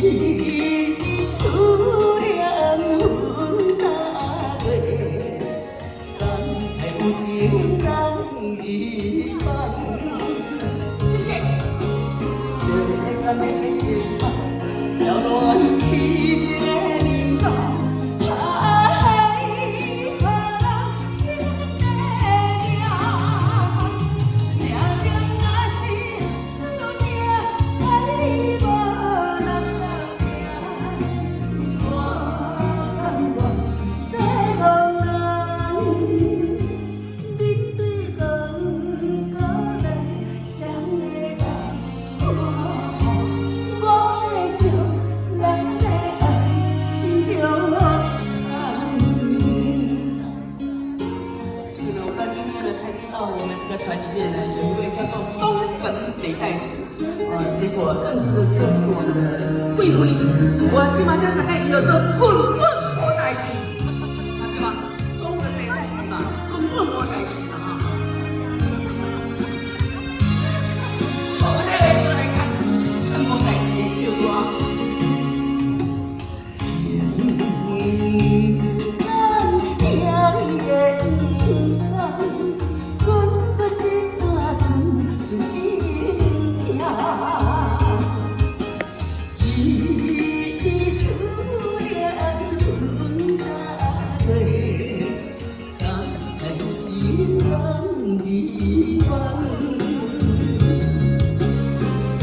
思念分大地，等待有情人日梦。谢谢。世间的情梦，要乱世一个面孔。 我们这个团里面呢，有一位叫做东本北代子，结果正式的就是我们的贵妃。我今晚在上海有做滚滚无代志，对吧？东本北代子嘛，滚滚无代志嘛哈。好嘞，就来看无代志的小歌。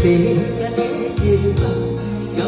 世间的情梦，叫